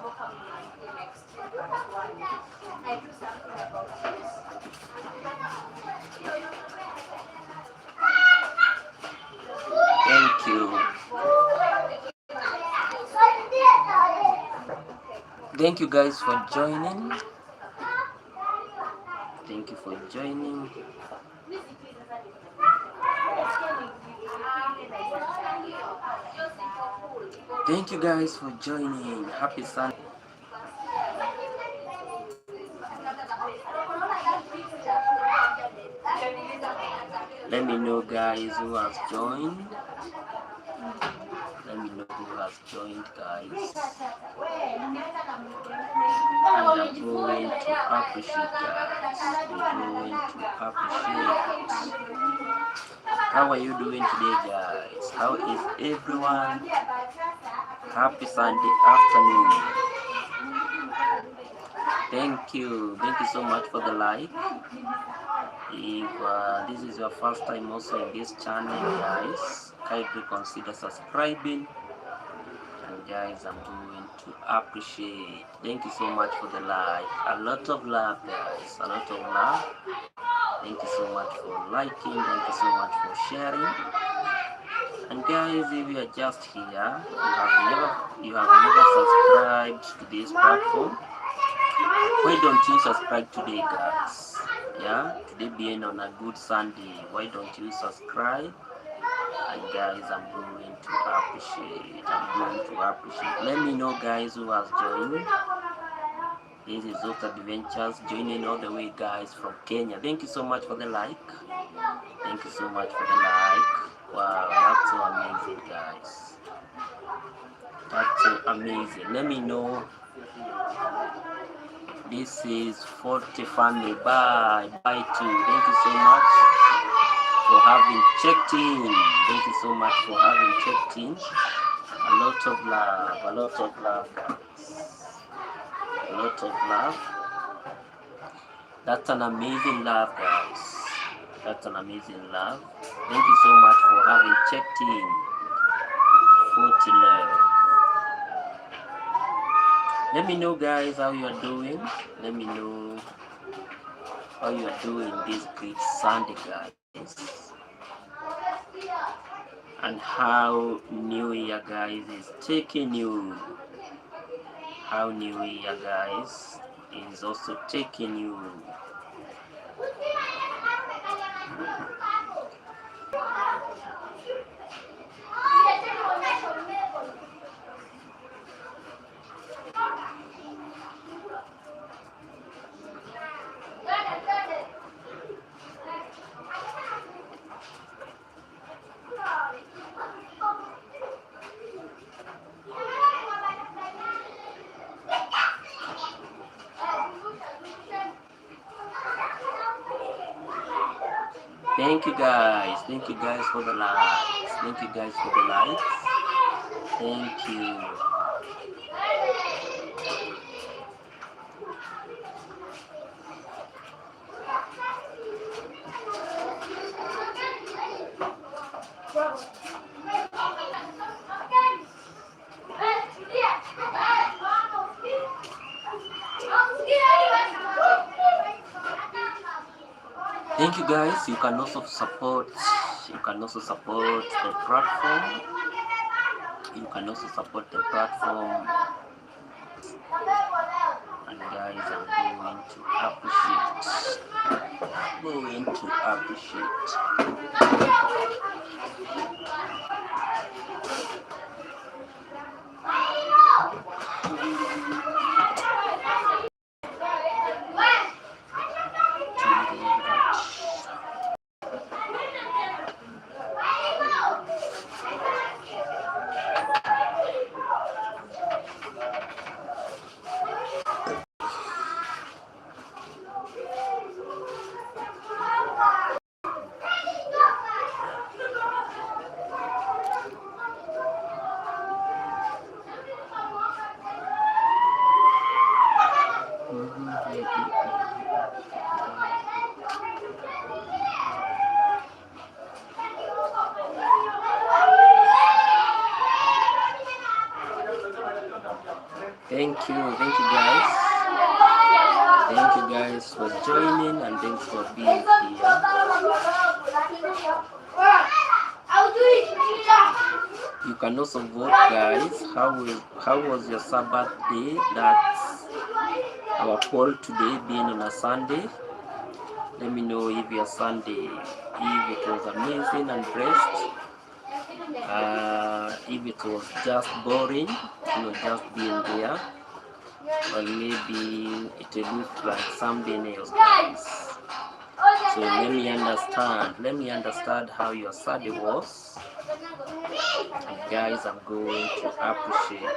Thank you. Thank you guys for joining. Thank you for joining. Thank you guys for joining. Happy Sunday. Let me know guys who has joined. Let me know who has joined guys. And I'm going to appreciate guys. I'm going to appreciate. How are you doing today guys? How is everyone? Happy Sunday afternoon. Thank you so much for the like. If this is your first time also in this channel guys, kindly consider subscribing. And guys, I'm going to appreciate. Thank you so much for the like. A lot of love guys, a lot of love. Thank you so much for liking. Thank you so much for sharing. And guys, if you are just here, you have never subscribed to this platform, why don't you subscribe today guys? Yeah, today being on a good Sunday, why don't you subscribe? And guys, I'm going to appreciate. Let me know guys who has joined. This is Zota Adventures joining all the way guys from Kenya. Thank you so much for the like. Thank you so much for the like. Wow, that's so amazing guys. That's so amazing. Let me know. This is 40 family. Bye too. Thank you so much for having checked in. Thank you so much for having checked in. A lot of love guys. A lot of love. That's an amazing love guys. That's an amazing love. Thank you so much for having checked in. 40 love. Let me know guys how you are doing. Let me know how you are doing this great Sunday guys. And how New Year guys is taking you. How New Year guys is also taking you. Thank you guys for the likes. Thank you guys for the likes. Thank you. Thank you guys. You can also support the platform. You can also support the platform. And guys, I'm going to appreciate. Thank you guys. Thank you guys for joining and thanks for being here. You can also vote, guys. How was your Sabbath day? That's our poll today, being on a Sunday. Let me know if your Sunday, if it was amazing and blessed, if it was just boring, just being there, or maybe it looked like something else, guys. So let me understand how your Sunday was. And guys, I'm going to appreciate.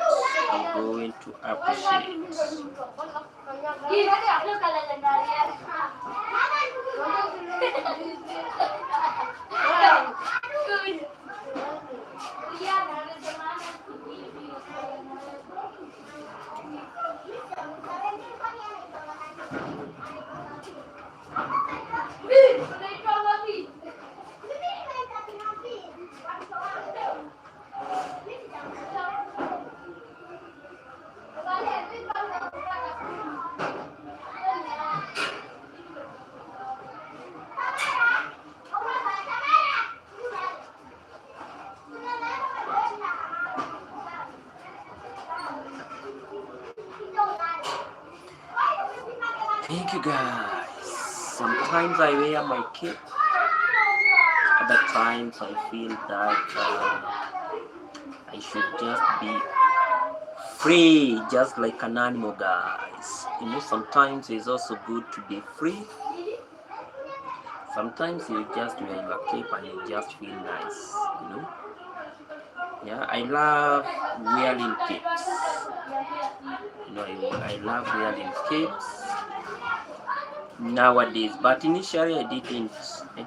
Thank you guys. Sometimes I wear my cape. Other times I feel that I should just be free, just like an animal, guys. Sometimes it's also good to be free. Sometimes you just wear your cape and you just feel nice. Yeah, I love wearing capes. I love wearing capes nowadays, but initially I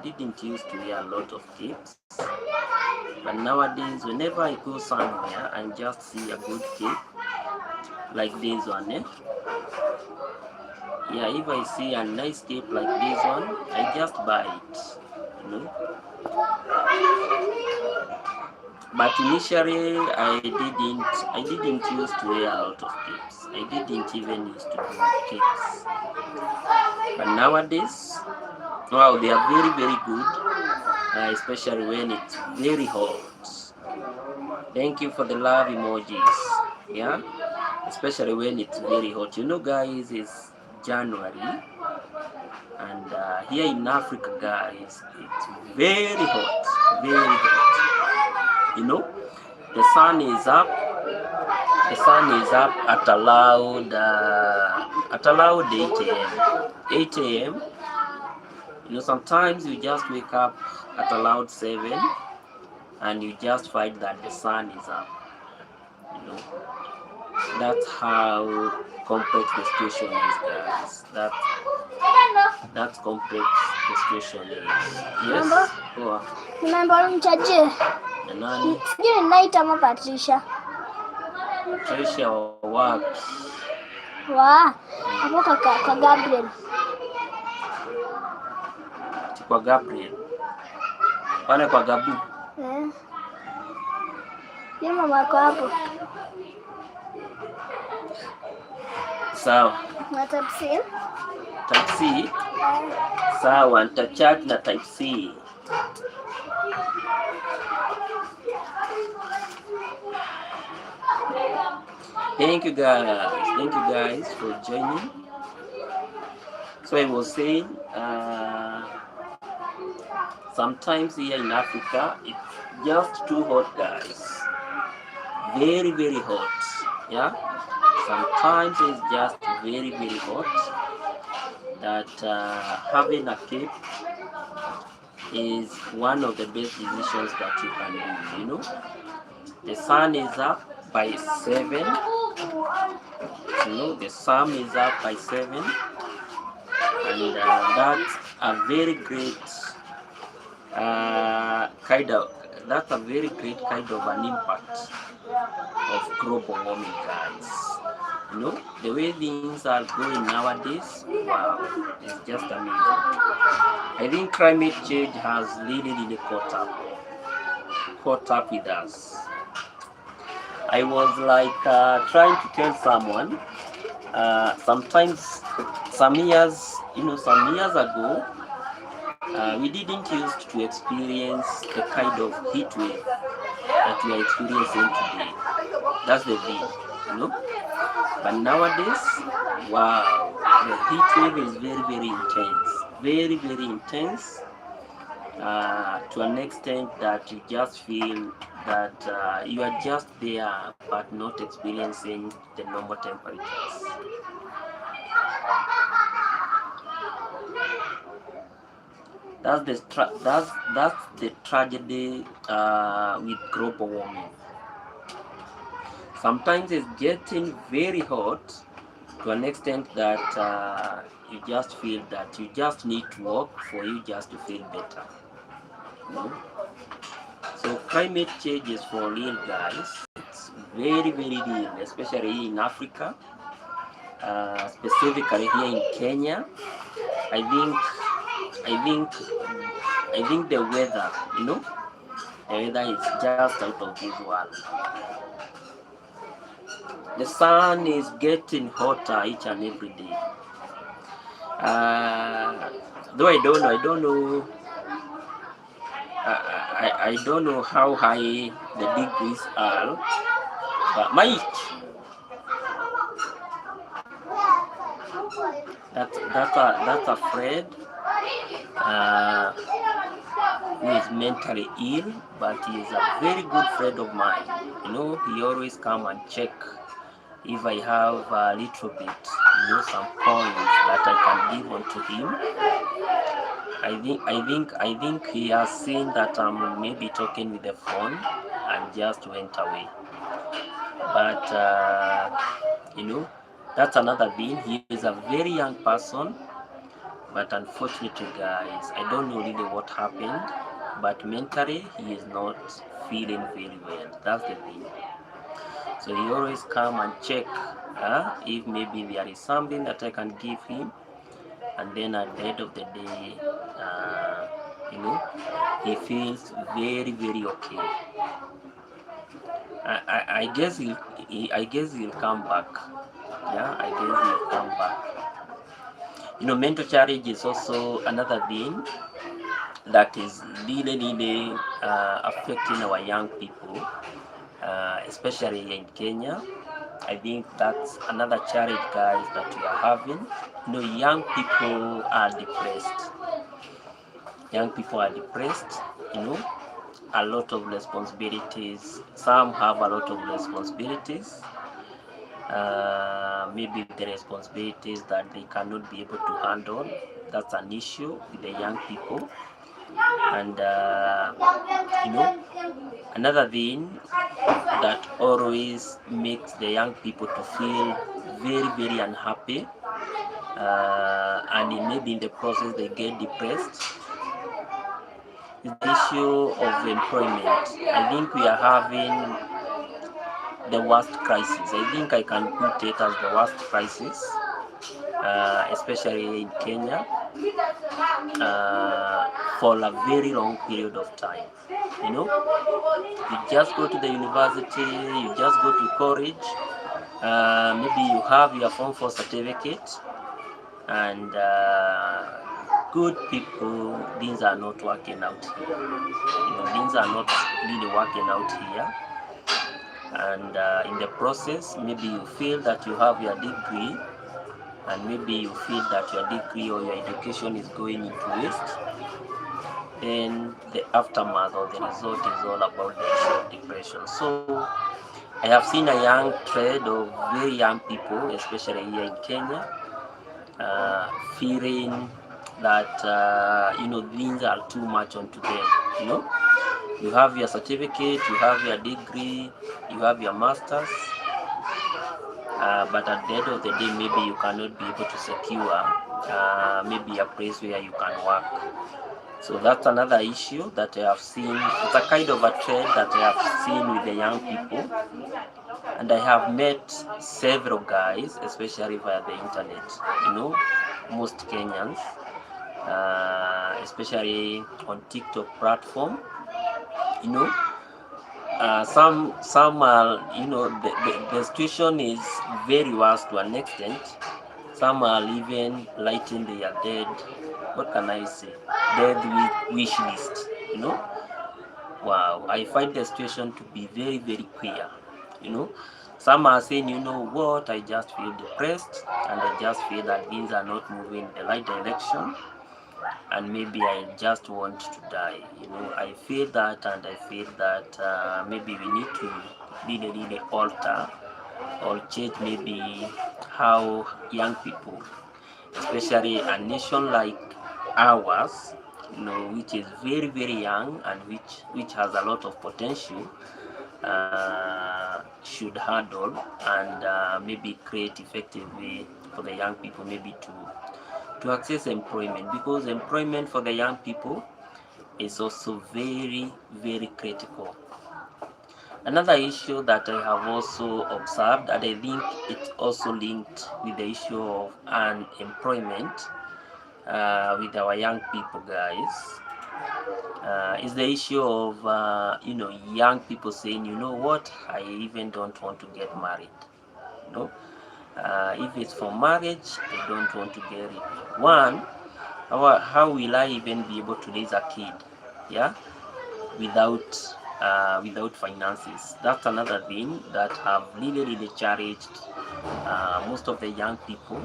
didn't used to wear a lot of capes. But nowadays, whenever I go somewhere and just see a good cape like this one, yeah, if I see a nice cape like this one, I just buy it. But initially I didn't used to wear a lot of capes. I didn't even used to do capes. But nowadays, wow, they are very, very good, especially when it's very hot. Thank you for the love emojis. Yeah, especially when it's very hot. Guys, it's January, and here in Africa, guys, it's very hot, very hot. The sun is up. The sun is up at around 8 a.m. 8 a.m. Sometimes you just wake up at around 7 and you just find that the sun is up. That's how complex the situation is, guys. That's complex the situation is. Yes? Remember mchaji? Nani? Sijui ni night ama Patricia. Patricia wapi? Hapo kwa Gabriel. Kwa Gabriel. Pale kwa Gabu. Yeye mama yako hapo. Sawa. Na type C? Type C? Sawa, nitachat na type C. Thank you guys for joining. So I was saying, sometimes here in Africa it's just too hot, guys. Very, very hot. Yeah. Sometimes it's just very, very hot. That having a cape is one of the best decisions that you can do. The sun is up by 7. The sun is up by 7, and that's a very great kind of an impact of global warming, guys. The way things are going nowadays, wow, it's just amazing. I think climate change has really caught up with us. I was like trying to tell someone. Sometimes, some years ago, we didn't used to experience the kind of heat wave that we are experiencing today. That's the thing, you know. But nowadays, wow, the heat wave is very, very intense. Very, very intense, to an extent that you just feel that you are just there but not experiencing the normal temperatures. That's the tragedy with global warming. Sometimes it's getting very hot to an extent that you just feel that you just need to walk for you just to feel better. You know? So climate change is for real, guys. It's very, very real, especially in Africa, specifically here in Kenya. I think, I think, I think the weather, the weather is just out of this world. The sun is getting hotter each and every day. Though I don't know how high the degrees are, but that's a friend uh, who is mentally ill, but he is a very good friend of mine. He always come and check if I have a little bit, some coins that I can give unto him. I think he has seen that I'm maybe talking with the phone and just went away. But that's another thing. He is a very young person, but unfortunately, guys, I don't know really what happened. But mentally, he is not feeling very well. That's the thing. So he always come and check if maybe there is something that I can give him, and then at the end of the day, uh, you know, he feels very, very okay. I guess I guess he'll come back. Yeah, I guess he'll come back. Mental challenge is also another thing that is really, really affecting our young people, especially in Kenya. I think that's another challenge, guys, that we are having. Young people are depressed. Young people are depressed. You know, a lot of responsibilities. Some have a lot of responsibilities. Maybe the responsibilities that they cannot be able to handle. That's an issue with the young people. And another thing that always makes the young people to feel very, very unhappy, and maybe in the process they get depressed, is the issue of employment. I think we are having the worst crisis. I think I can put it as the worst crisis, especially in Kenya, for a very long period of time. You just go to the university, you just go to college, maybe you have your Form 4 certificate, and good people, things are not working out here. Things are not really working out here. And in the process, maybe you feel that you have your degree, and maybe you feel that your degree or your education is going into waste. Then the aftermath or the result is all about the issue of depression. So I have seen a young trend of very young people, especially here in Kenya, feeling that things are too much onto them. You have your certificate, you have your degree, you have your masters, but at the end of the day, maybe you cannot be able to secure maybe a place where you can work. So that's another issue that I have seen. It's a kind of a trend that I have seen with the young people. And I have met several guys, especially via the internet, most Kenyans, especially on TikTok platform, some are, the situation is very worse to an extent. Some are even lighting their dead, what can I say, dead wish list. Wow, I find the situation to be very, very queer. You know, some are saying, you know what, I just feel depressed and I just feel that things are not moving in the right direction and maybe I just want to die. I feel that, and I feel that maybe we need to really, really alter or change maybe how young people, especially a nation like ours, which is very, very young and which has a lot of potential, should handle and maybe create effective way for the young people maybe to access employment, because employment for the young people is also very, very critical. Another issue that I have also observed, and I think it's also linked with the issue of unemployment with our young people, guys, is the issue of young people saying, you know what, I even don't want to get married. You know, if it's for marriage, I don't want to get it. One, how will I even be able to raise a kid? Yeah, without finances. That's another thing that have really, really challenged most of the young people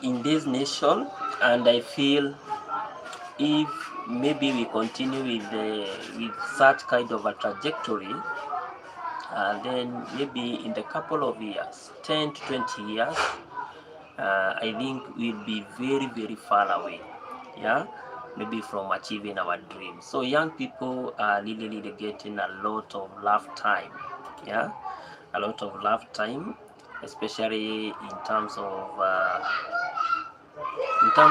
in this nation, and I feel if maybe we continue with such kind of a trajectory, then maybe in the couple of years, 10 to 20 years, I think we'll be very, very far away, yeah, maybe from achieving our dreams. So young people are really, really getting a lot of lifetime, yeah, a lot of lifetime, especially in terms of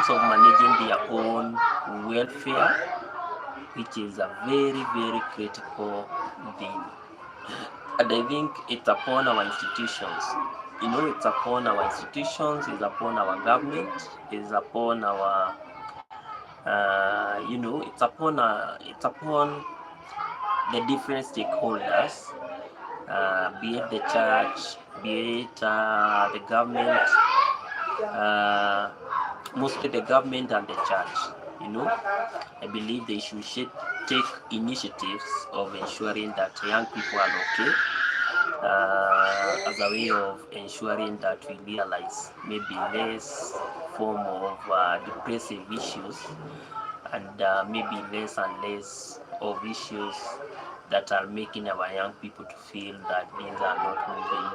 managing their own welfare, which is a very, very critical thing. And I think it's upon our institutions. It's upon our institutions, it's upon our government, it's upon our, it's upon the different stakeholders, be it the church, be it the government, uh, mostly the government and the church. I believe they should take initiatives of ensuring that young people are okay, as a way of ensuring that we realize maybe less form of depressive issues, and maybe less and less of issues that are making our young people to feel that things are not moving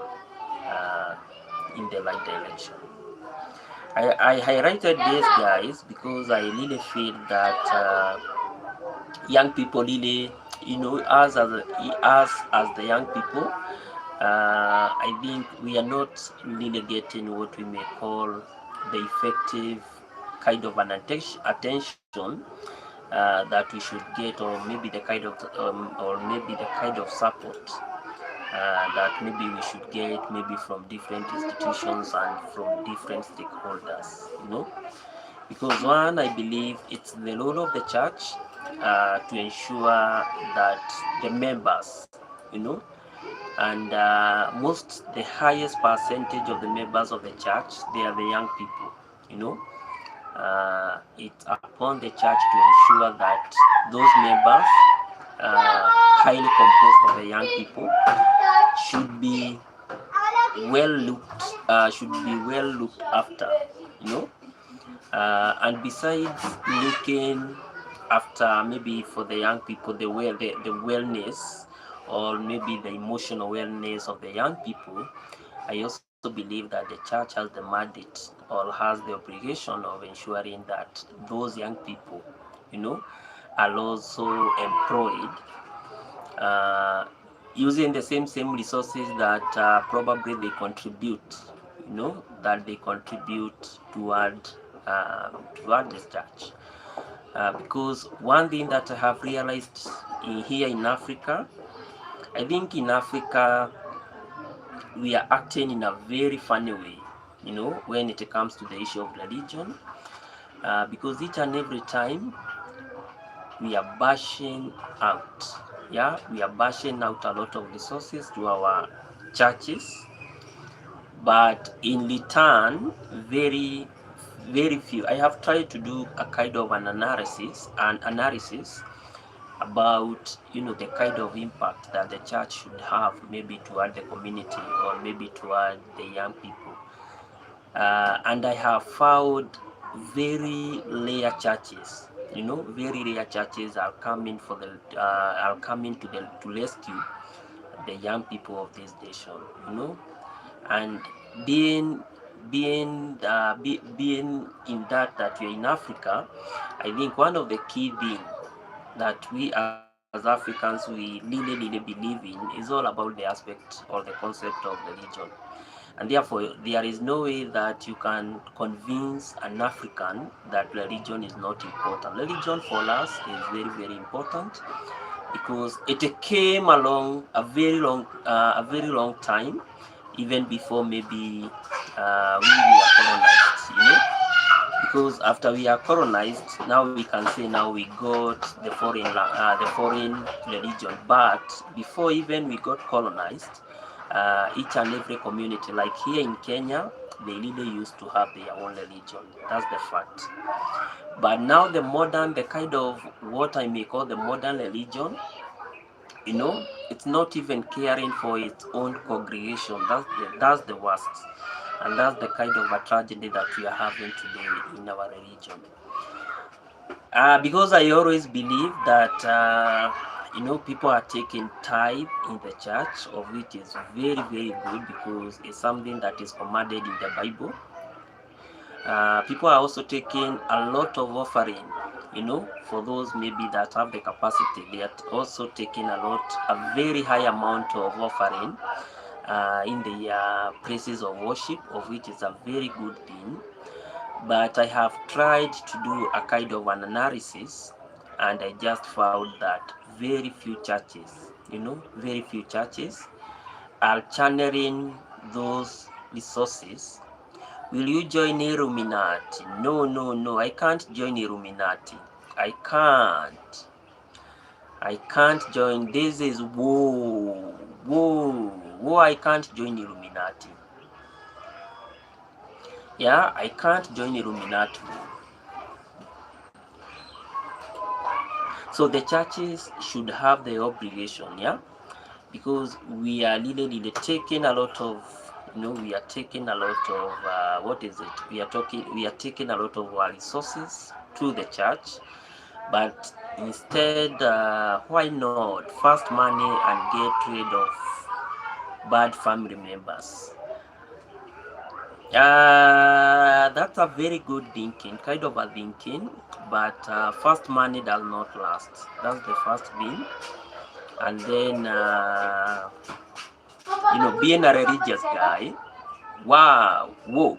uh, in the right direction. I highlighted this, guys, because I really feel that young people really, us as the young people, I think we are not really getting what we may call the effective kind of an attention that we should get, or maybe the kind of support that maybe we should get, maybe from different institutions and from different stakeholders. Because one, I believe it's the role of the church to ensure that the members, and the highest percentage of the members of the church, they are the young people. It's upon the church to ensure that those members, highly composed of the young people, should be well looked after. You know, and besides looking after maybe for the young people, the wellness, or maybe the emotional wellness of the young people, I also believe that the church has the mandate or has the obligation of ensuring that those young people, you know, are also employed, uh, using the same resources that probably they contribute, toward this church. Because one thing that I have realized here in Africa, I think in Africa we are acting in a very funny way, when it comes to the issue of religion, because each and every time we are bashing out, Yeah, we are bashing out a lot of resources to our churches, but in return, very few. I have tried to do a kind of an analysis about the kind of impact that the church should have, maybe toward the community or maybe toward the young people. And I have found very rare churches. Very rare churches are coming to rescue the young people of this nation. And being being in that we're in Africa, I think one of the key things that we as Africans we really believe in is all about the aspect or the concept of religion. And therefore there is no way that you can convince an African that religion is not important. Religion for us is very important, because it came along a very long time, even before maybe we were colonized. Because after we are colonized, now we can say now we got the foreign religion. But before even we got colonized, each and every community, like here in Kenya, they really used to have their own religion. That's the fact. But now the kind of what I may call the modern religion, it's not even caring for its own congregation. That's the worst. And that's the kind of a tragedy that we are having today in our religion. Because I always believe that people are taking tithe in the church, of which is very good, because it's something that is commanded in the Bible. People are also taking a lot of offering. For those maybe that have the capacity, they are also taking a very high amount of offering in the places of worship, of which is a very good thing. But I have tried to do a kind of an analysis, and I just found that very few churches are channeling those resources. Will you join Illuminati? No, no, no, I can't join Illuminati. I can't. I can't join. This is whoa, whoa, whoa. I can't join Illuminati. Yeah, I can't join Illuminati. So the churches should have the obligation, yeah, because we are really taking a lot of, we are taking a lot of, what is it? We are taking a lot of our resources to the church, but instead, why not first money and get rid of bad family members? That's a very good thinking, kind of a thinking, but first money does not last. That's the first thing. And then, being a religious guy, wow, whoa,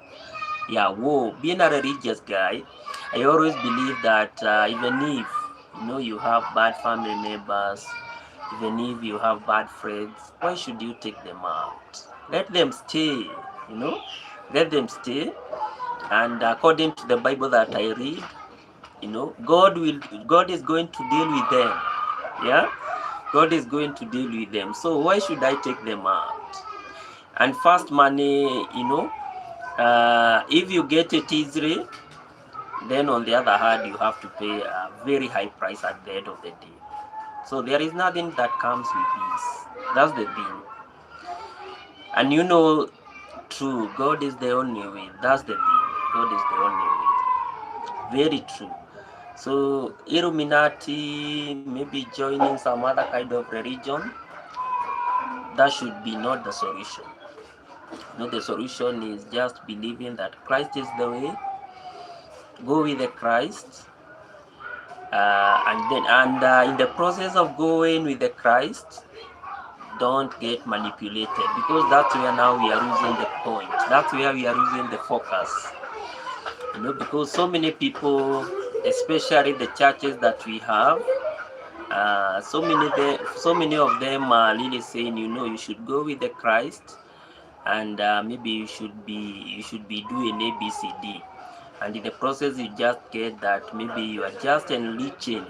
yeah, whoa, being a religious guy, I always believe that even if, you have bad family members, even if you have bad friends, why should you take them out? Let them stay, you know, let them stay. And according to the Bible that I read, God is going to deal with them. Yeah, God is going to deal with them. So why should I take them out? And first money, if you get it easily, then on the other hand, you have to pay a very high price at the end of the day. So there is nothing that comes with this. That's the thing. And true, God is the only way. That's the thing. God is the only way. Very true. So Illuminati, maybe joining some other kind of religion, that should be not the solution. The solution is just believing that Christ is the way. Go with the Christ, and in the process of going with the Christ, don't get manipulated, because that's where now we are losing the point. That's where we are losing the focus. Because so many people, especially the churches that we have, so many of them are really saying, you should go with the Christ, and maybe you should be doing ABCD, and in the process you just get that maybe you are just enriching,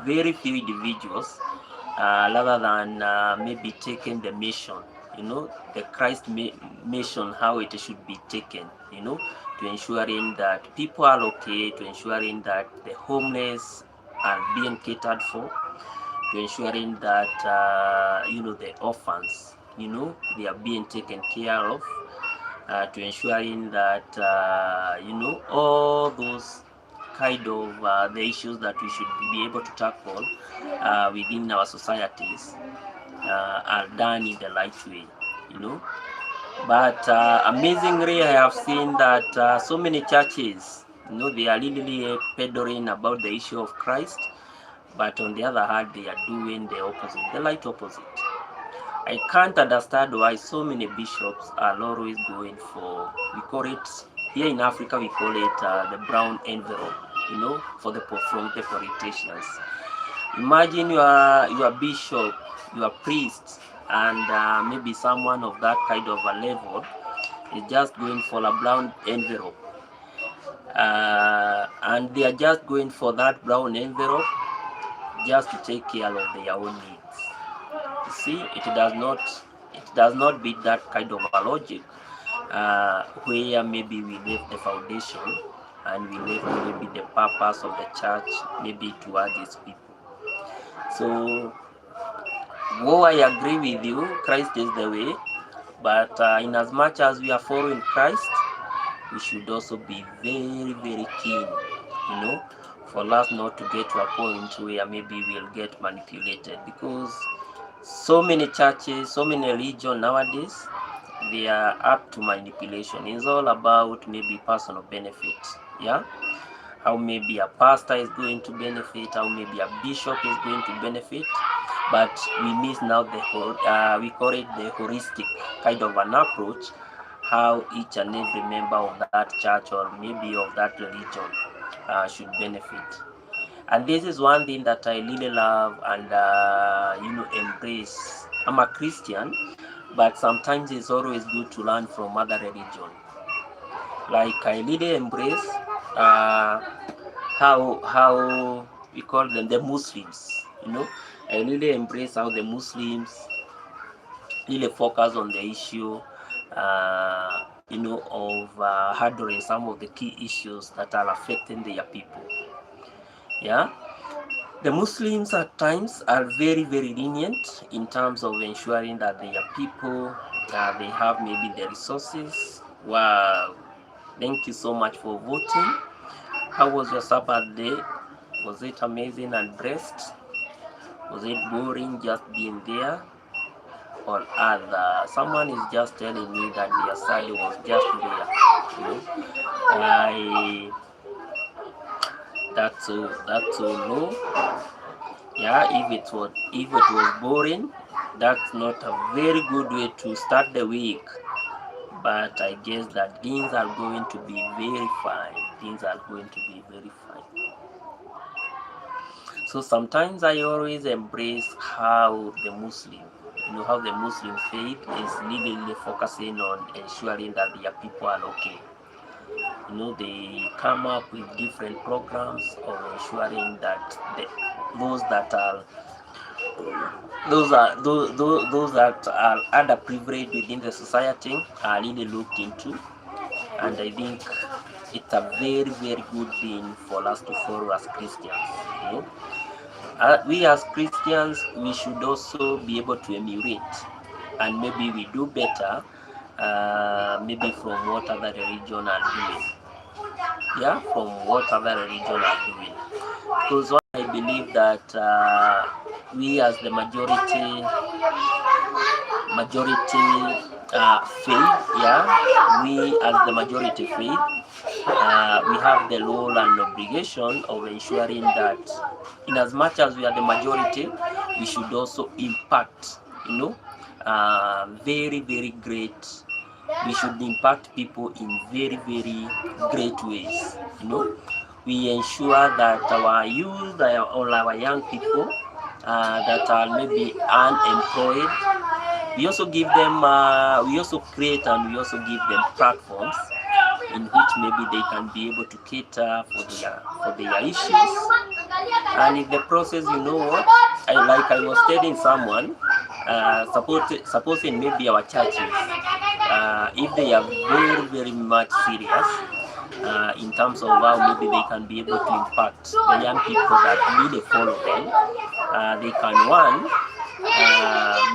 very few individuals, rather than maybe taking the mission, the Christ mission, how it should be taken, to ensuring that people are okay, to ensuring that the homeless are being catered for, to ensuring that the orphans, they are being taken care of, to ensuring that all those kind of the issues that we should be able to tackle within our societies are done in the right way, you know. But amazingly, I have seen that so many churches, they are really peddling about the issue of Christ, but on the other hand, they are doing the opposite, the right opposite. I can't understand why so many bishops are always going for, we call it, here in Africa, we call it the brown envelope, for from the politicians. Imagine you are bishop, you are priest, and maybe someone of that kind of a level is just going for a brown envelope. And they are just going for that brown envelope just to take care of their own needs. You see, it does not beat that kind of a logic, where maybe we left the foundation and we left maybe the purpose of the church maybe towards its people. So, though I agree with you, Christ is the way, but in as much as we are following Christ, we should also be very, very keen, for us not to get to a point where maybe we'll get manipulated, because so many churches, so many religions nowadays, they are up to manipulation. It's all about maybe personal benefit, yeah? How maybe a pastor is going to benefit, how maybe a bishop is going to benefit, but we miss now we call it the holistic kind of an approach, how each and every member of that church or maybe of that religion should benefit. And this is one thing that I really love and embrace. I'm a Christian, but sometimes it's always good to learn from other religions. Like I really embrace how we call them the Muslims. I really embrace how the Muslims really focus on the issue, of handling some of the key issues that are affecting their people. Yeah, the Muslims at times are very, very lenient in terms of ensuring that their people, they have maybe the resources. Wow, thank you so much for voting. How was your Sabbath day? Was it amazing and blessed? Was it boring just being there? Or other? Someone is just telling me that their side was just there. I that's so low. Yeah, if it was boring, that's not a very good way to start the week. But I guess that things are going to be very fine. Things are going to be very fine. So sometimes I always embrace how the Muslim faith is really focusing on ensuring that their people are okay. They come up with different programs of ensuring that those that are those that are underprivileged within the society are really looked into, and I think it's a very, very good thing for us to follow as Christians. We as Christians, we should also be able to emulate, and maybe we do better, maybe from what other religion are doing. Yeah, from what other religion are doing. Because what I believe that we as the majority faith, yeah, we as the majority faith, we have the role and obligation of ensuring that in as much as we are the majority, we should also impact, very, very great. We should impact people in very, very great ways. We ensure that our youth or our young people that are maybe unemployed, we also give them, we also create and we also give them platforms in which maybe they can be able to cater for their issues. And in the process, I was telling someone, supposing maybe our churches, if they are very very much serious in terms of how maybe they can be able to impact the young people that really follow them, they can one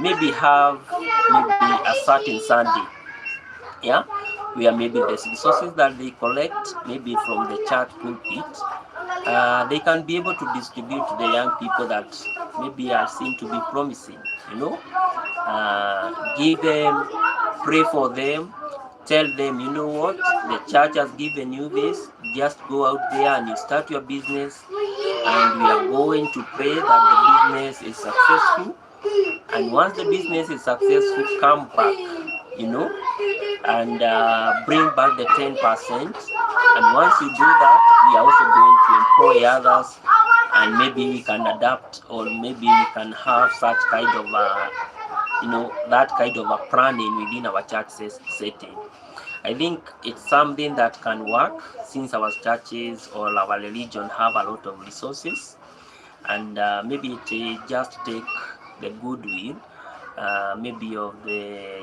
maybe have maybe a certain Sunday, yeah, where maybe the resources that they collect maybe from the church pulpit, they can be able to distribute to the young people that maybe are seen to be promising, you know, give them, pray for them, tell them, you know what, the church has given you this, just go out there and you start your business, and we are going to pray that the business is successful, and once the business is successful, come back, you know, and bring back the 10%. And once you do that, we are also going to employ others, and maybe we can adapt, or maybe we can have such kind of that kind of a planning within our church setting. I think it's something that can work, since our churches or our religion have a lot of resources, and maybe it just take the goodwill, maybe of the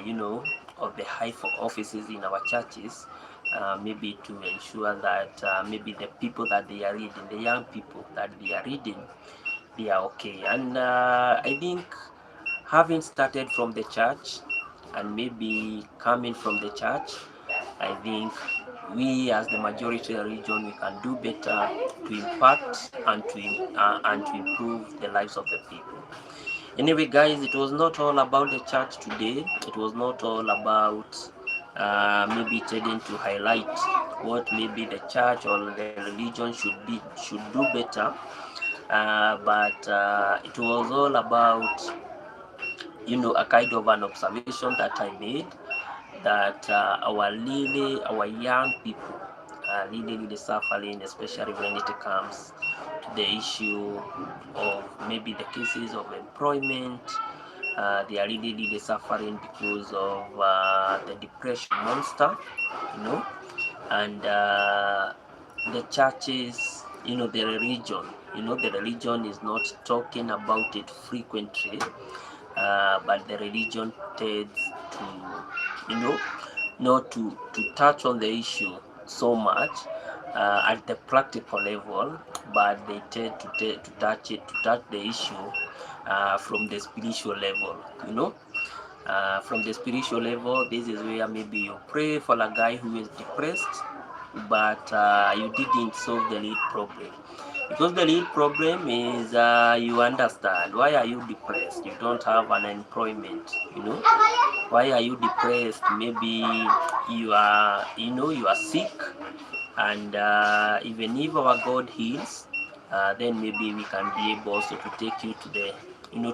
of the high offices in our churches, maybe to ensure that maybe the people that they are reading, the young people that they are reading, they are okay. And I think having started from the church and maybe coming from the church, I think we as the majority region, we can do better to impact and to improve the lives of the people. Anyway, guys, it was not all about the church today. It was not all about maybe tending to highlight what maybe the church or the religion should do better. But it was all about a kind of an observation that I made, that our young people are really suffering, especially when it comes to the issue of maybe the cases of employment. They are really suffering because of the depression monster, you know, and the churches, the religion is not talking about it frequently, but the religion tends to, not to touch on the issue so much at the practical level, but they tend to touch the issue from the spiritual level, from the spiritual level. This is where maybe you pray for a guy who is depressed, but you didn't solve the lead problem. Because the lead problem is, you understand, why are you depressed? You don't have an employment, why are you depressed? Maybe you are sick, and even if our God heals, then maybe we can be able also to take you to the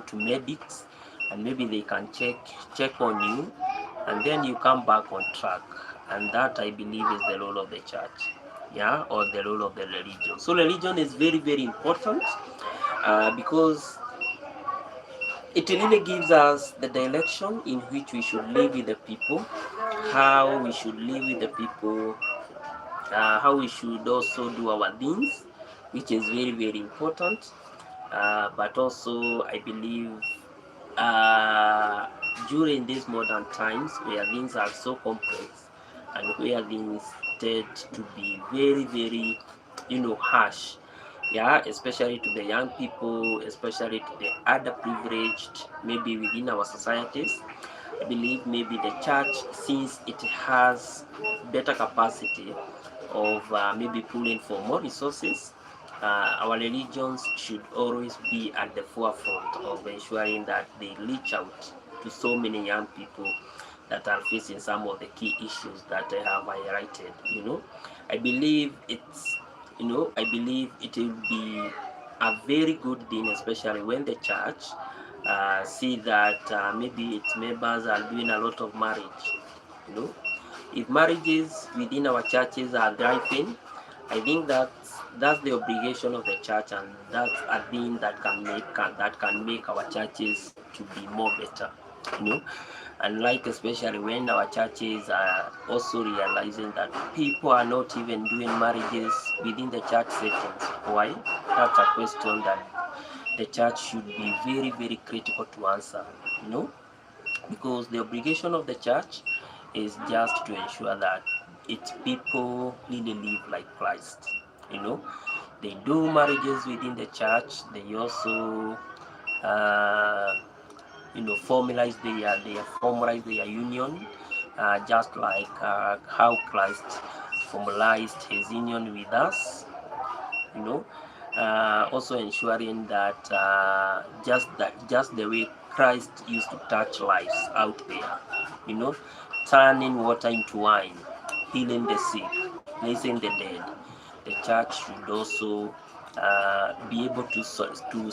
to medics, and maybe they can check on you, and then you come back on track. And that, I believe, is the role of the church, or the role of the religion. So religion is very very important, because it really gives us the direction in which we should live with the people, how we should live with the people, how we should also do our things, which is very very important. But also, I believe, during these modern times where things are so complex, and where things tend to be very very harsh, especially to the young people, especially to the underprivileged maybe within our societies, I believe maybe the church, since it has better capacity of maybe pulling for more resources, our religions should always be at the forefront of ensuring that they reach out to so many young people that are facing some of the key issues that I have highlighted. I believe it will be a very good thing, especially when the church see that maybe its members are doing a lot of marriage. You know, if marriages within our churches are thriving, I think that's the obligation of the church, and that's a thing that can make our churches to be more better. You know, and like especially when our churches are also realizing that people are not even doing marriages within the church settings. Why? That's a question that the church should be very, very critical to answer, you know, because the obligation of the church is just to ensure that its people really live like Christ. You know, they do marriages within the church. They also, uh, formalize their union, just like how Christ formalized his union with us. You know, also ensuring that just the way Christ used to touch lives out there, you know, turning water into wine, healing the sick, raising the dead. The church should also be able to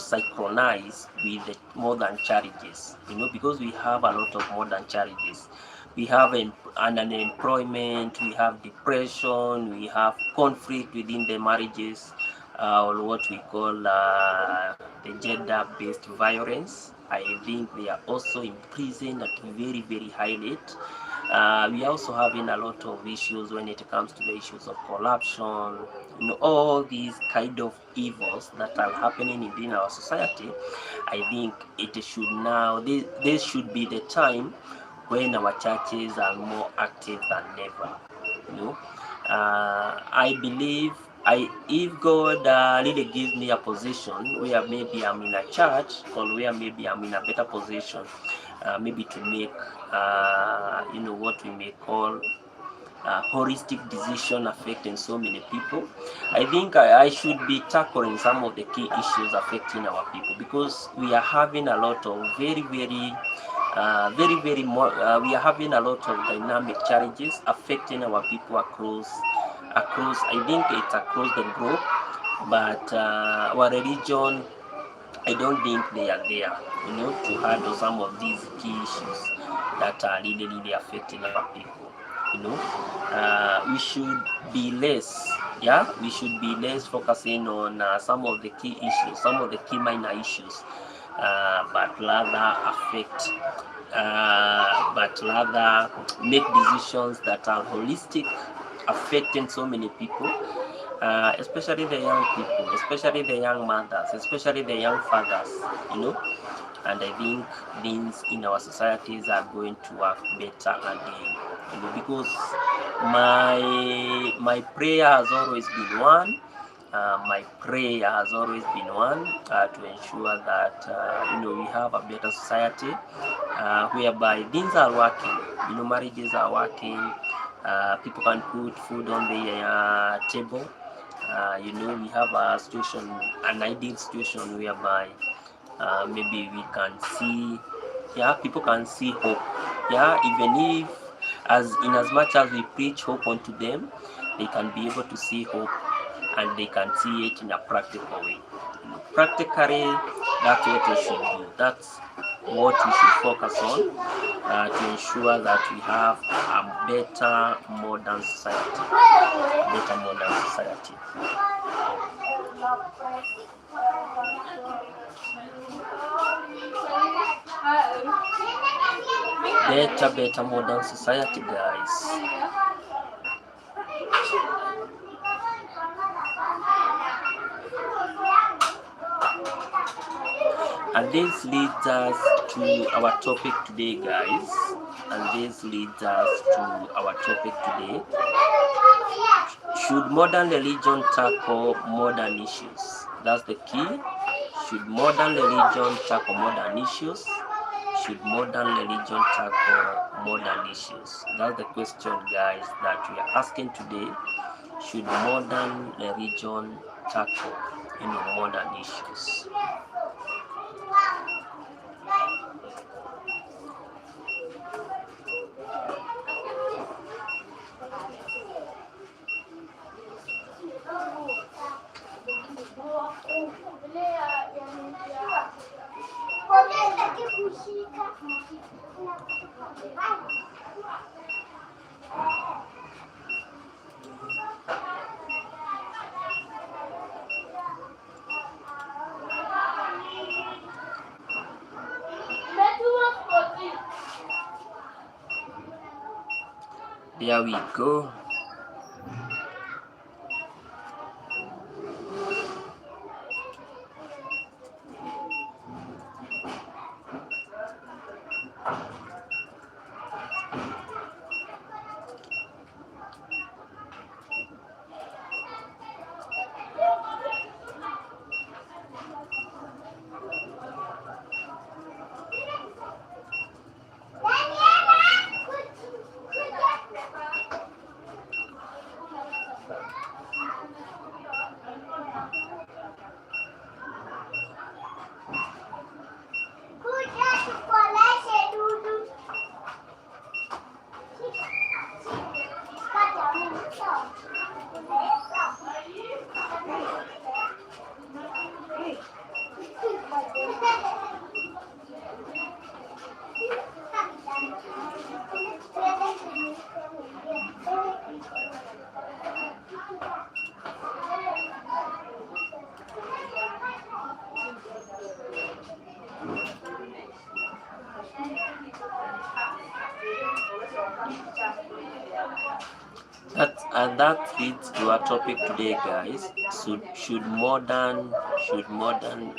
synchronize with the modern charities, you know, because we have a lot of modern charities. We have unemployment, we have depression, we have conflict within the marriages, or what we call the gender-based violence. I think they are also imprisoned at a very, very high rate. We are also having a lot of issues when it comes to the issues of corruption, you know, all these kind of evils that are happening within our society. I think it should now, this should be the time when our churches are more active than ever. You know, I believe if God really gives me a position where maybe I'm in a church or where maybe I'm in a better position, maybe to make what we may call holistic decision affecting so many people. I think I should be tackling some of the key issues affecting our people, because we are having a lot of we are having a lot of dynamic challenges affecting our people across. I think it's across the globe, but our religion, I don't think they are there, you know, to handle some of these key issues that are really, really affecting our people. You know, we should be less, we should be less focusing on some of the key issues, some of the key minor issues, but rather make decisions that are holistic, affecting so many people, especially the young people, especially the young mothers, especially the young fathers, you know. And I think things in our societies are going to work better again, you know, because my prayer has always been one. My prayer has always been one, to ensure that we have a better society, whereby things are working, you know, marriages are working, people can put food on their table. We have a situation, an ideal situation whereby maybe we can see, people can see hope. Even if, as much as we preach hope unto them, they can be able to see hope, and they can see it in a practical way. Practically, that's what we should do. That's what we should focus on, to ensure that we have a better modern society. Better modern society. Better modern society, guys. And this leads us to our topic today, guys. And this leads us to our topic today. Should modern religion tackle modern issues? That's the key. Should modern religion tackle modern issues? Should modern religion tackle modern issues? That's the question, guys, that we are asking today. Should modern religion tackle modern issues? There we go. That leads to our topic today, guys. Should modern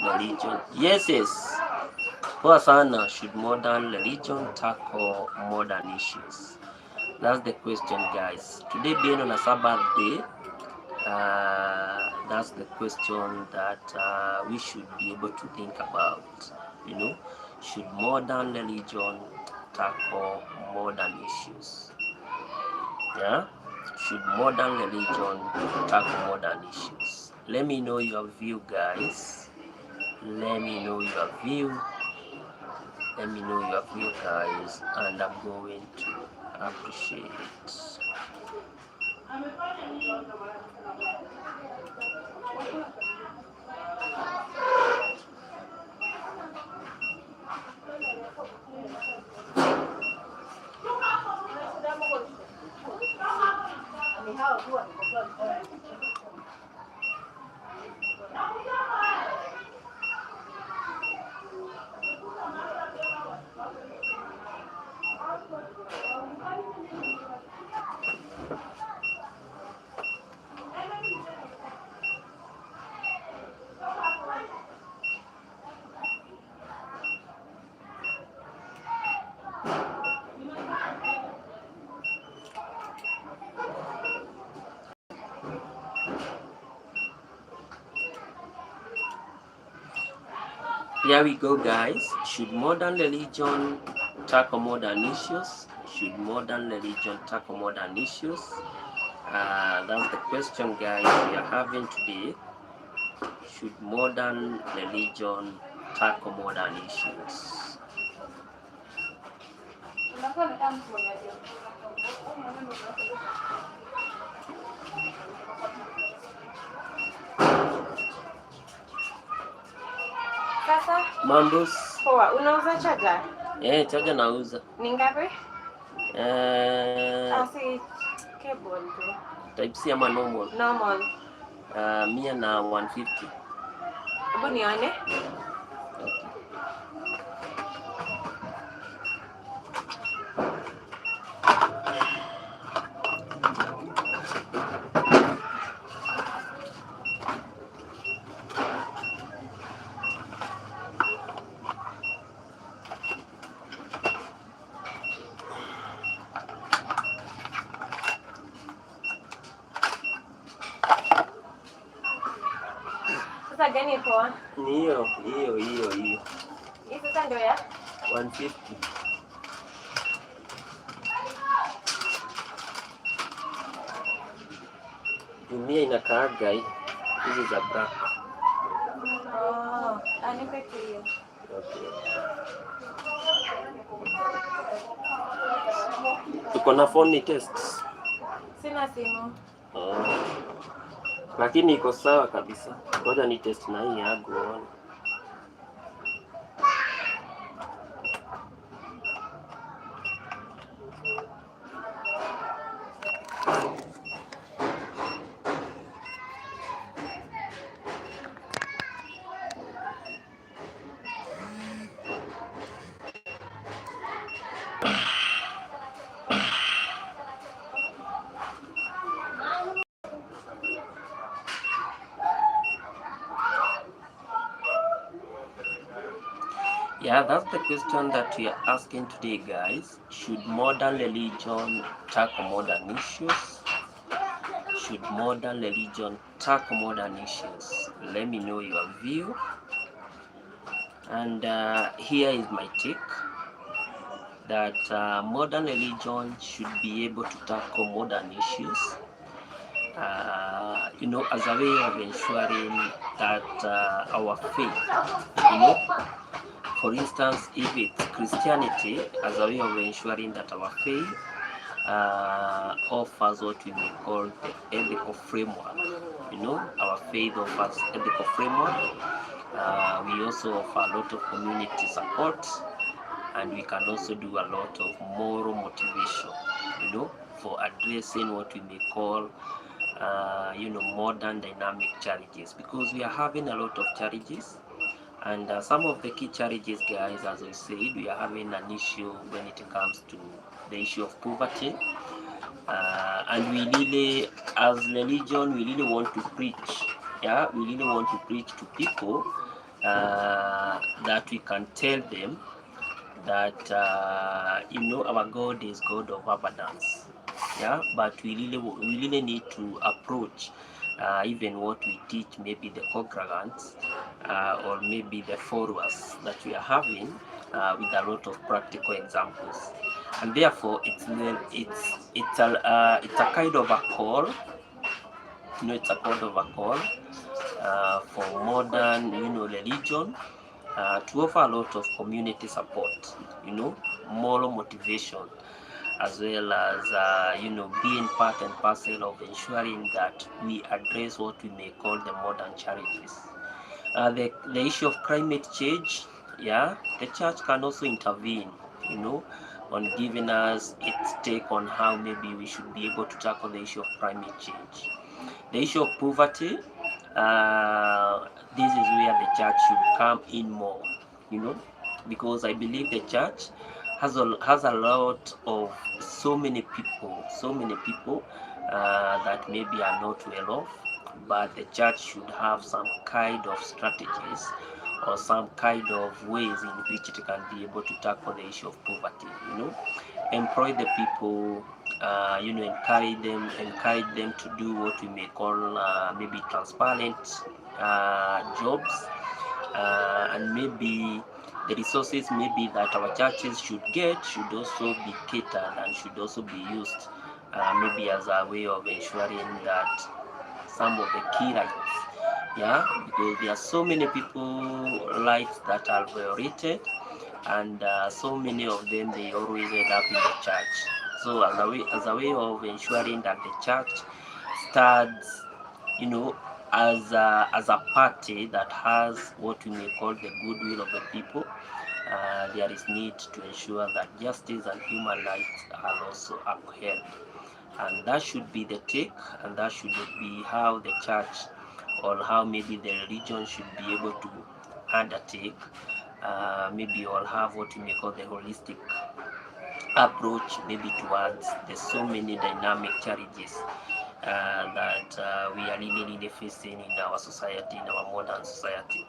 religion, yes, poa sana, should modern religion tackle modern issues? That's the question, guys. Today being on a Sabbath day, that's the question that we should be able to think about. You know, should modern religion tackle modern issues? Yeah, should modern religion tackle modern issues? Let me know your view, guys. Let me know your view. Let me know your view, guys, and I'm going to appreciate it. Here we go, guys. Should modern religion tackle modern issues? Should modern religion tackle modern issues? That's the question, guys, we are having today. Should modern religion tackle modern issues? Sasa Mambos. poa, unauza chaja? Chaja nauza. Ni ngapi? Eh, Si cable tu. Type C ama normal? Normal. 100 na 150. Hebu nione. Okay. Sasa gani poa? Ni hiyo. Hii sasa ndio ya 150. Jumia inakaaga hii. Hizi za black. anipe hiyo. Okay. Tuko na phone tests. Sina simu. Lakini iko sawa kabisa. Ngoja ni test na hii yangu uone. Yeah, that's the question that we are asking today, guys. Should modern religion tackle modern issues? Should modern religion tackle modern issues? Let me know your view. And here is my take, that modern religion should be able to tackle modern issues, as a way of ensuring that our faith, for instance, if it's Christianity, as a way of ensuring that our faith offers what we may call the ethical framework. Our faith offers ethical framework. We also offer a lot of community support, and we can also do a lot of moral motivation, for addressing what we may call modern dynamic challenges, because we are having a lot of challenges. And some of the key challenges, guys, as I said, we are having an issue when it comes to the issue of poverty. And we really, as religion, we really want to preach. Yeah, we really want to preach to people that we can tell them that our God is God of abundance. Yeah, but we really need to approach even what we teach, maybe the congregants or maybe the followers that we are having with a lot of practical examples. And therefore it's a kind of a call. It's a kind of a call for modern religion to offer a lot of community support, moral motivation, as well as being part and parcel of ensuring that we address what we may call the modern challenges. The issue of climate change, yeah, the church can also intervene, you know, on giving us its take on how maybe we should be able to tackle the issue of climate change. The issue of poverty, this is where the church should come in more, you know, because I believe the church has a lot of so many people that maybe are not well off, but the church should have some kind of strategies or some kind of ways in which it can be able to tackle the issue of poverty, employ the people, encourage them to do what we may call maybe transparent jobs, and maybe the resources maybe that our churches should get should also be catered and should also be used maybe as a way of ensuring that some of the key rights, yeah, because there are so many people rights that are violated, and so many of them they always end up in the church. So as a way of ensuring that the church stands, you know, as a party that has what we may call the goodwill of the people, there is need to ensure that justice and human rights are also upheld. And that should be the take, and that should be how the church or how maybe the religion should be able to undertake, maybe or have what we may call the holistic approach maybe towards the so many dynamic challenges that we are really facing in our society, in our modern society.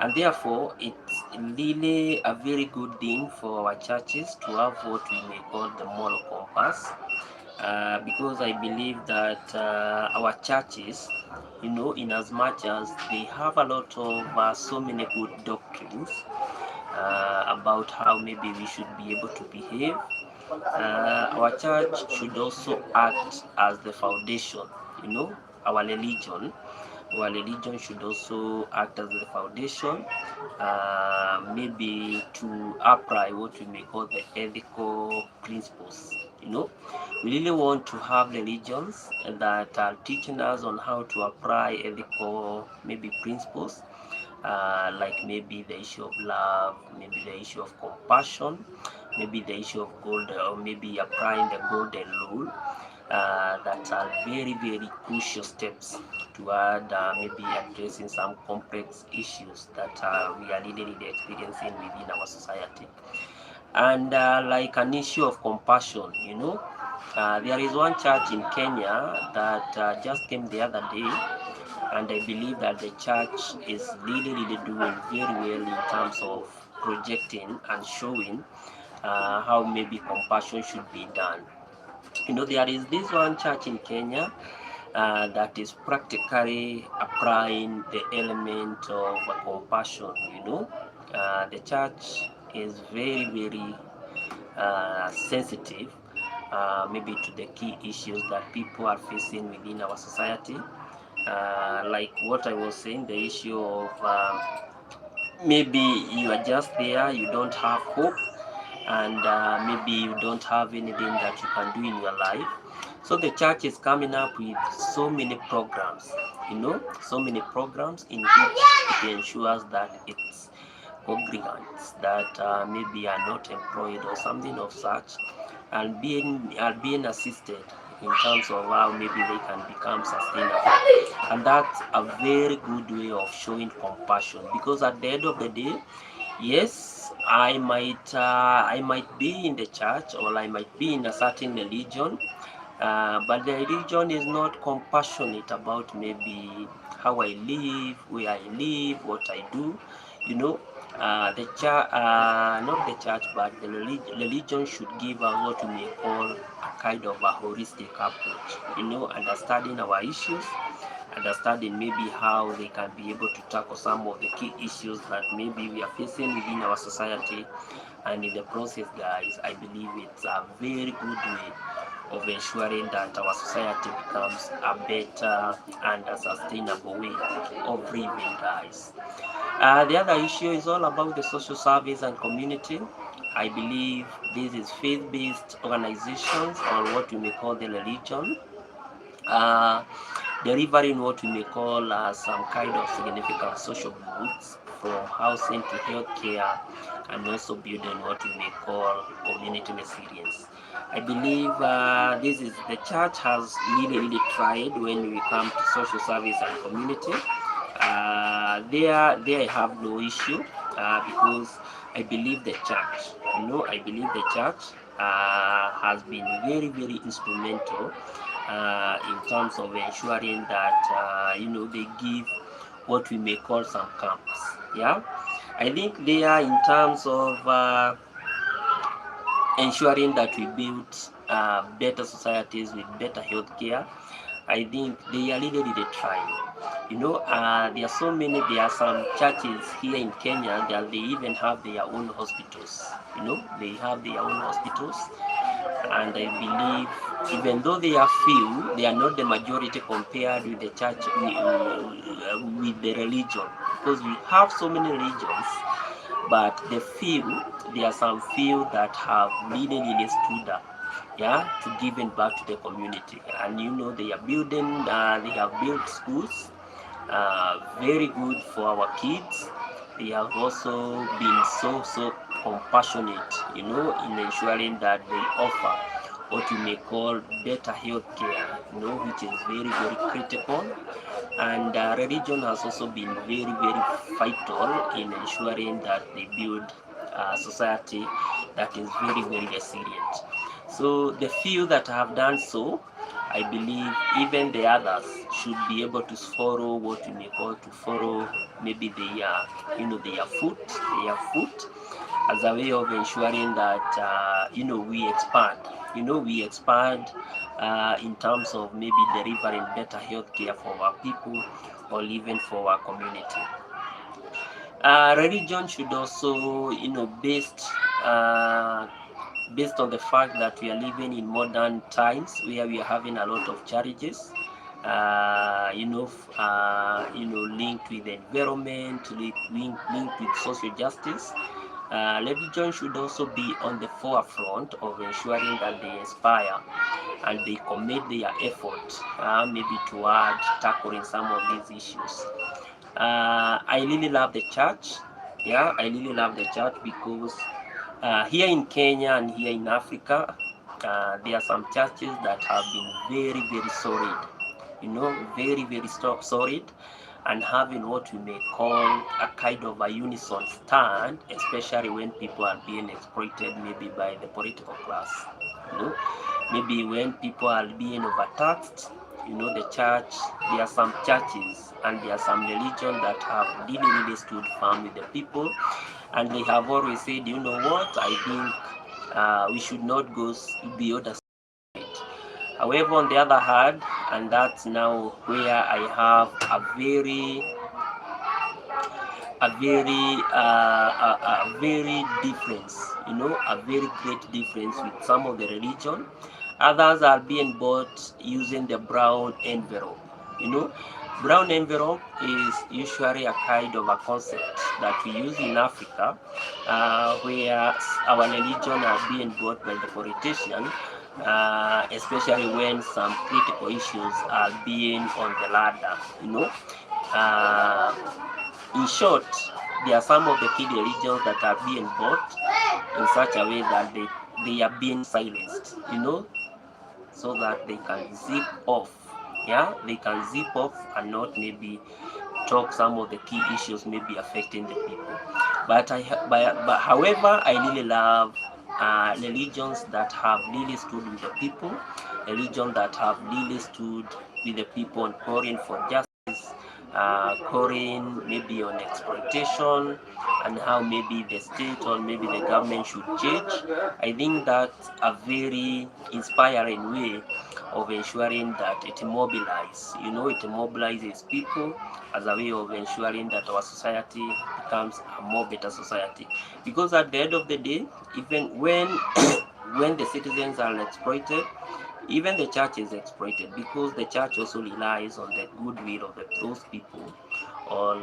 And therefore, it's really a very good thing for our churches to have what we may call the moral compass, because I believe that our churches, in as much as they have a lot of so many good doctrines about how maybe we should be able to behave, our church should also act as the foundation, you know, our religion. Our religion should also act as the foundation, maybe to apply what we may call the ethical principles. We really want to have religions that are teaching us on how to apply ethical maybe principles, like maybe the issue of love, maybe the issue of compassion, maybe the issue of gold, or maybe applying the golden rule. That are very, very crucial steps toward maybe addressing some complex issues that we are really experiencing within our society. And like an issue of compassion, there is one church in Kenya that just came the other day, and I believe that the church is really doing very well in terms of projecting and showing how maybe compassion should be done. There is this one church in Kenya that is practically applying the element of compassion. The church is very, very sensitive, maybe to the key issues that people are facing within our society. Like what I was saying, the issue of maybe you are just there, you don't have hope, and maybe you don't have anything that you can do in your life. So the church is coming up with so many programs, so many programs in which it ensures that its congregants that maybe are not employed or something of such, and being assisted in terms of how maybe they can become sustainable. And that's a very good way of showing compassion, because at the end of the day, yes, I might be in the church, or I might be in a certain religion, but the religion is not compassionate about maybe how I live, where I live, what I do. You know, the church, not the church, but the religion should give us what we may call a kind of a holistic approach. You know, understanding our issues, understanding maybe how they can be able to tackle some of the key issues that maybe we are facing within our society. And in the process, guys, I believe it's a very good way of ensuring that our society becomes a better and a sustainable way of living, guys. The other issue is all about the social service and community. I believe this is faith-based organizations or what we may call the religion, uh, delivering what we may call some kind of significant social goods from housing to healthcare, and also building what we may call community resilience. I believe this is the church has really tried when we come to social service and community. There I have no issue because I believe the church, I believe the church has been very instrumental in terms of ensuring that they give what we may call some camps. Yeah, I think they are in terms of ensuring that we build better societies with better healthcare. I think they are really trying. There are so many. There are some churches here in Kenya that they even have their own hospitals. They have their own hospitals, and I believe even though they are few, they are not the majority compared with the church with the religion, because we have so many religions, but there are some few that have really stood up, yeah, to giving back to the community. And they are building, they have built schools, very good for our kids. They have also been so compassionate, in ensuring that they offer what you may call better health care, which is very critical. And religion has also been very vital in ensuring that they build a society that is very resilient. So the few that have done so, I believe even the others should be able to follow what we may call to follow maybe their foot as a way of ensuring that we expand in terms of maybe delivering better health care for our people or even for our community. Religion should also, based on the fact that we are living in modern times where we are having a lot of challenges, linked with the environment, linked with social justice. Religion should also be on the forefront of ensuring that they inspire and they commit their effort, maybe toward tackling some of these issues. I really love the church. Yeah, I really love the church because here in Kenya and here in Africa, there are some churches that have been very solid, very solid, and having what we may call a kind of a unison stand, especially when people are being exploited maybe by the political class. Maybe when people are being overtaxed, the church, there are some churches and there are some religions that have really stood firm with the people, and they have always said, you know what, I think we should not go beyond the side. However, on the other hand, and that's now where I have a very difference, a very great difference with some of the religion. Others are being bought using the brown envelope. Brown envelope is usually a kind of a concept that we use in Africa, where our religion are being bought by the politician, especially when some critical issues are being on the ladder. Uh, in short, there are some of the key religions that are being bought in such a way that they are being silenced, so that they can zip off. Yeah, they can zip off and not maybe talk some of the key issues maybe affecting the people. But however, I really love religions that have really stood with the people, a religion that have really stood with the people and calling for justice, calling maybe on exploitation and how maybe the state or maybe the government should change. I think that's a very inspiring way of ensuring that it mobilizes, it mobilizes people as a way of ensuring that our society becomes a more better society. Because at the end of the day, even when when the citizens are exploited, even the church is exploited because the church also relies on the goodwill of those people. Or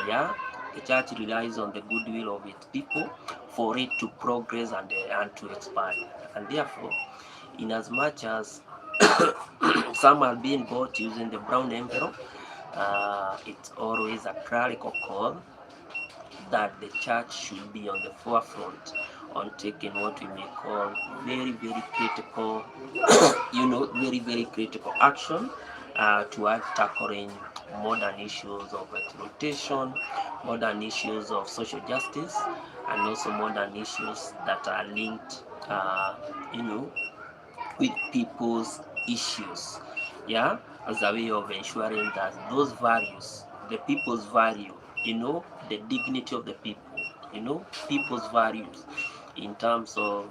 yeah, the church relies on the goodwill of its people for it to progress and to expand. And therefore, in as much as some are being bought using the brown envelope, it's always a clerical call that the church should be on the forefront on taking what we may call very, very critical, very, very critical action towards tackling modern issues of exploitation, modern issues of social justice, and also modern issues that are linked, you know, with people's issues. Yeah, as a way of ensuring that those values, the people's value, the dignity of the people, people's values in terms of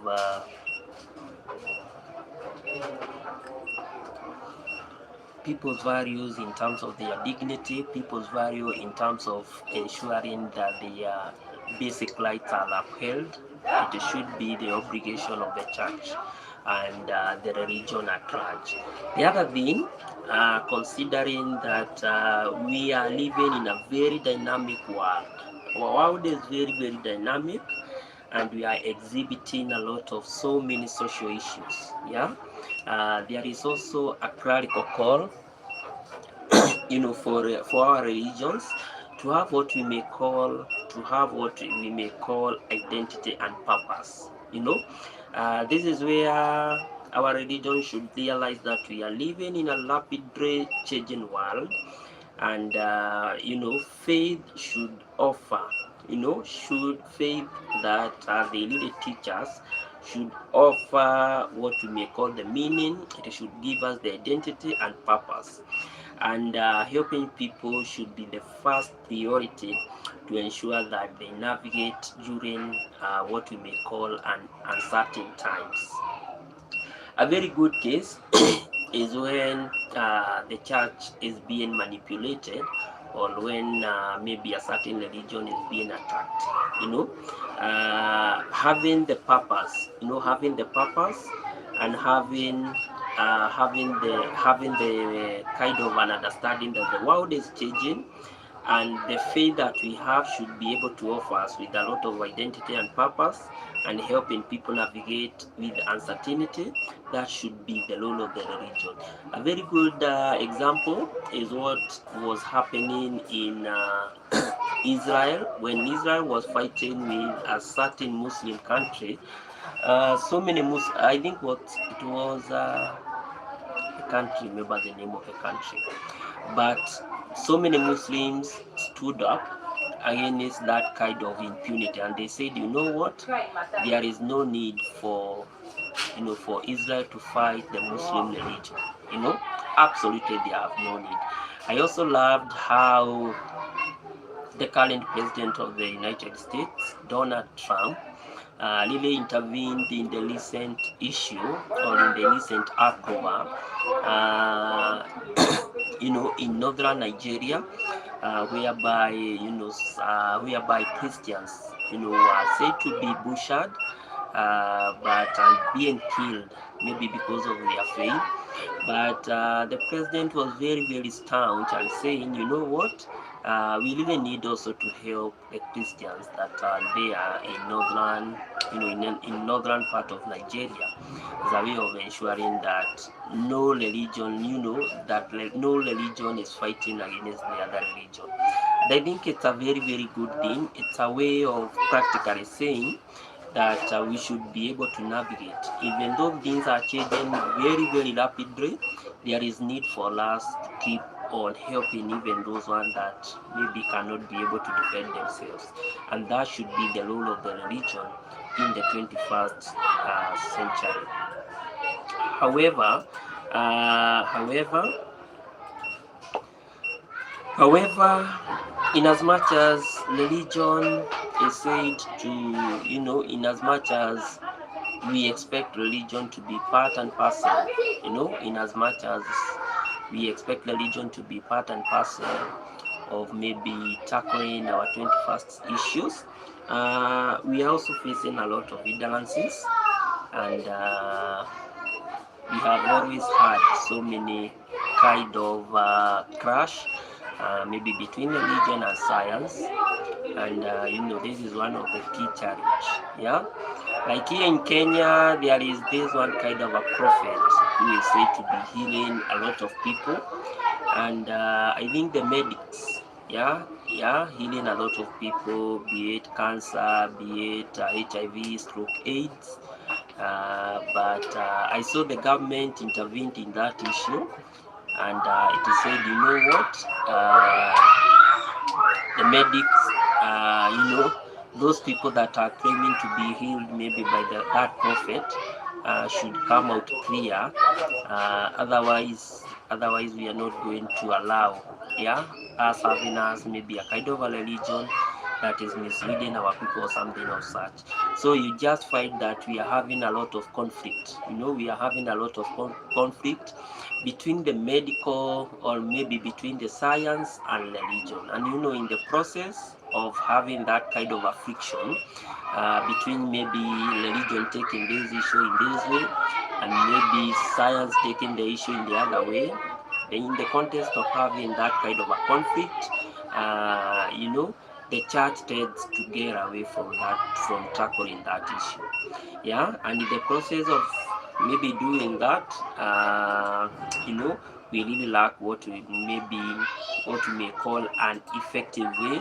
people's values in terms of their dignity, people's value in terms of ensuring that their basic rights are upheld. It should be the obligation of the church and the religion at large. The other thing, considering that we are living in a very dynamic world. Our world is very, very dynamic and we are exhibiting a lot of so many social issues. Yeah, there is also a clerical call, for our religions to have what we may call identity and purpose. This is where our religion should realize that we are living in a rapidly changing world, and faith should offer, should faith that they really teach us should offer what we may call the meaning. It should give us the identity and purpose, and helping people should be the first priority to ensure that they navigate during what we may call an uncertain times. A very good case is when the church is being manipulated, or when maybe a certain religion is being attacked. Having the purpose and having the kind of an understanding that the world is changing, and the faith that we have should be able to offer us with a lot of identity and purpose and helping people navigate with uncertainty. That should be the role of the religion. A very good example is what was happening in Israel, when Israel was fighting with a certain Muslim country. So many Muslims, I think what it was, I can't remember the name of the country, but so many Muslims stood up against that kind of impunity, and they said, you know what, there is no need for for Israel to fight the Muslim religion. Absolutely they have no need. I also loved how the current president of the United States, Donald Trump, really intervened in the recent issue, or in the recent uproar, uh, in northern Nigeria, whereby Christians, were said to be butchered, but being killed, maybe because of their faith. But the president was very, very staunch and saying, you know what, we really need also to help the Christians that are there in northern, in northern part of Nigeria, as a way of ensuring that no religion, no religion is fighting against the other religion. And I think it's a very, very good thing. It's a way of practically saying that we should be able to navigate. Even though things are changing very, very rapidly, there is need for us to keep on helping even those ones that maybe cannot be able to defend themselves. And that should be the role of the religion in the 21st century. However, However, in as much as religion is said to, in as much as we expect religion to be part and parcel, in as much as we expect religion to be part and parcel of maybe tackling our 21st issues, we are also facing a lot of hindrances, and we have always had so many kind of clash, maybe between religion and science, and this is one of the key challenge. Yeah, like here in Kenya, there is this one kind of a prophet who is said to be healing a lot of people, and I think the medics, healing a lot of people, be it cancer, be it HIV, stroke, AIDS. But I saw the government intervened in that issue, and it is said, you know what, the medics, those people that are claiming to be healed maybe by that prophet should come out clear. Otherwise we are not going to allow, us having us maybe a kind of a religion that is misleading our people or something of such. So you just find that we are having a lot of conflict. We are having a lot of conflict between the medical, or maybe between the science and religion. And in the process of having that kind of a friction between maybe religion taking this issue in this way and maybe science taking the issue in the other way, in the context of having that kind of a conflict, the church tends to get away from tackling that issue. And in the process of maybe doing that, we really lack what we may call an effective way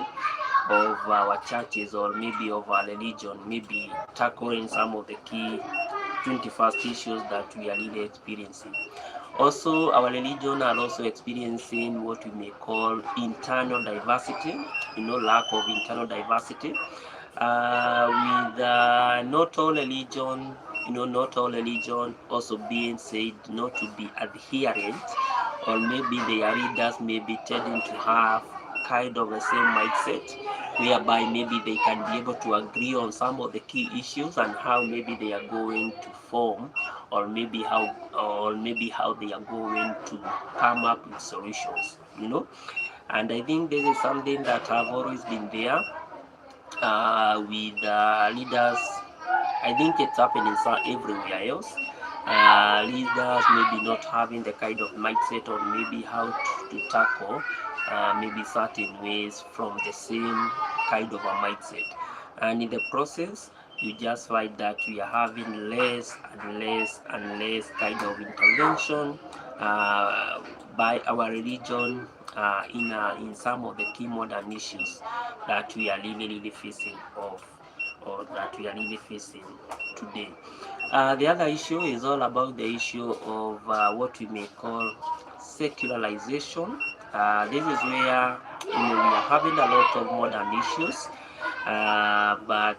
of our churches, or maybe of our religion, maybe tackling some of the key 21st issues that we are really experiencing. Also, our religion are also experiencing what we may call internal diversity, lack of internal diversity. With not all religion, also being said not to be adherent, or maybe their leaders may be tending to have kind of the same mindset, whereby maybe they can be able to agree on some of the key issues and how maybe they are going to form, or maybe how they are going to come up with solutions. And I think this is something that have always been there with leaders. I think it's happening everywhere else. Leaders maybe not having the kind of mindset, or maybe how to tackle maybe certain ways from the same kind of a mindset. And in the process, you just find that we are having less and less and less kind of intervention by our religion in some of the key modern issues that we are really facing or that we are really facing today. The other issue is all about the issue of what we may call secularization. This is where we are having a lot of modern issues, but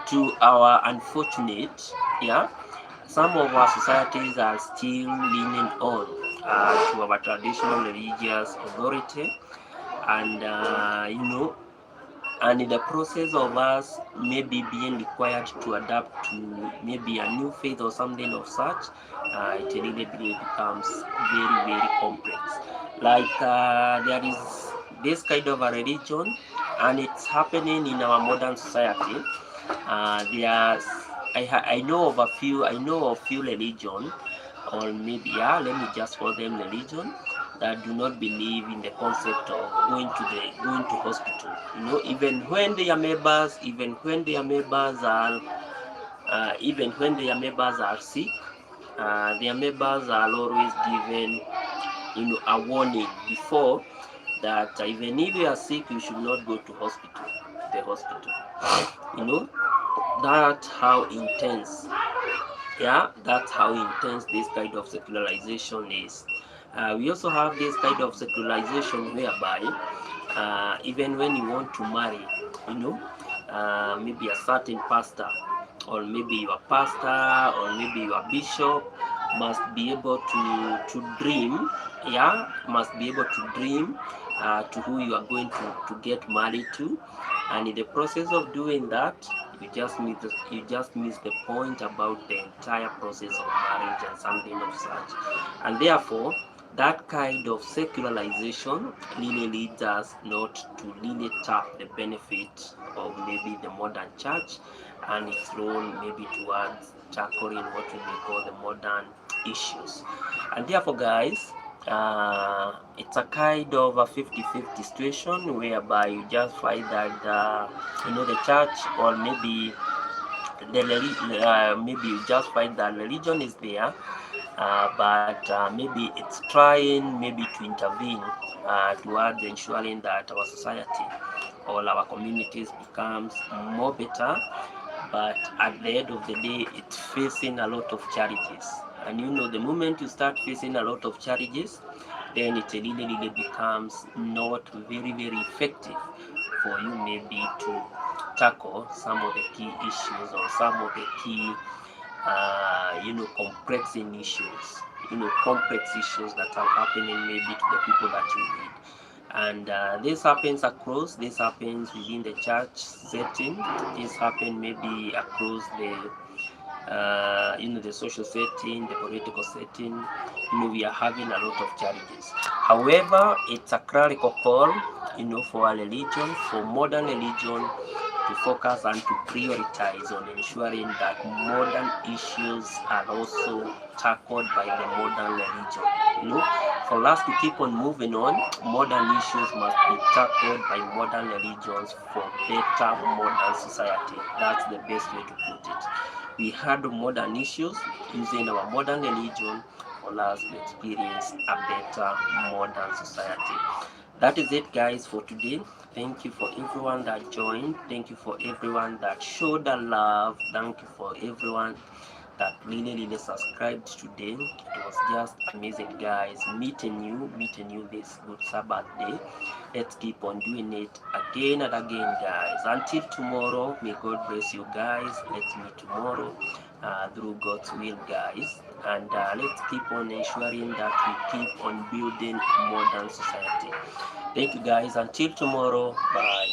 to our unfortunate, some of our societies are still leaning on to our traditional religious authority, and and in the process of us maybe being required to adapt to maybe a new faith or something of such, it really becomes very, very complex. Like there is this kind of a religion, and it's happening in our modern society. I know of few religion, or maybe let me just call them religion, that do not believe in the concept of going to hospital. Even when their members are sick, their members are always given a warning before that even if you are sick, you should not go to the hospital. That's how intense this kind of secularization is. We also have this kind of secularization whereby even when you want to marry, maybe a certain pastor, or maybe your pastor, or maybe your bishop must be able to dream, yeah, must be able to dream to who you are going to get married to. And in the process of doing that, you just miss the point about the entire process of marriage and something of such. And therefore, that kind of secularization really leads us not to really tap the benefit of maybe the modern church and its role maybe towards tackling what we may call the modern issues. And therefore, guys, it's a kind of a 50-50 situation whereby you just find that the church, or maybe maybe you just find that religion is there, but maybe it's trying maybe to intervene towards ensuring that our society or our communities becomes more better. But at the end of the day, it's facing a lot of challenges. And the moment you start facing a lot of challenges, then it really becomes not very effective for you maybe to tackle some of the key issues, or some of the key complex issues that are happening maybe to the people that you lead. And this happens within the church setting, this happens maybe across the social setting, the political setting. We are having a lot of challenges. However, it's a clerical call, for a religion, for modern religion, to focus and to prioritize on ensuring that modern issues are also tackled by the modern religion. For us to keep on moving on, modern issues must be tackled by modern religions for better modern society. That's the best way to put it. We handle modern issues using our modern religion for us to experience a better modern society. That is it, guys, for today. Thank you for everyone that joined. Thank you for everyone that showed the love. Thank you for everyone that really subscribed today. It was just amazing, guys, meeting you this good Sabbath day. Let's keep on doing it again and again, guys. Until tomorrow, may God bless you, guys. Let's meet tomorrow through God's will, guys. And let's keep on ensuring that we keep on building modern society. Thank you, guys. Until tomorrow. Bye.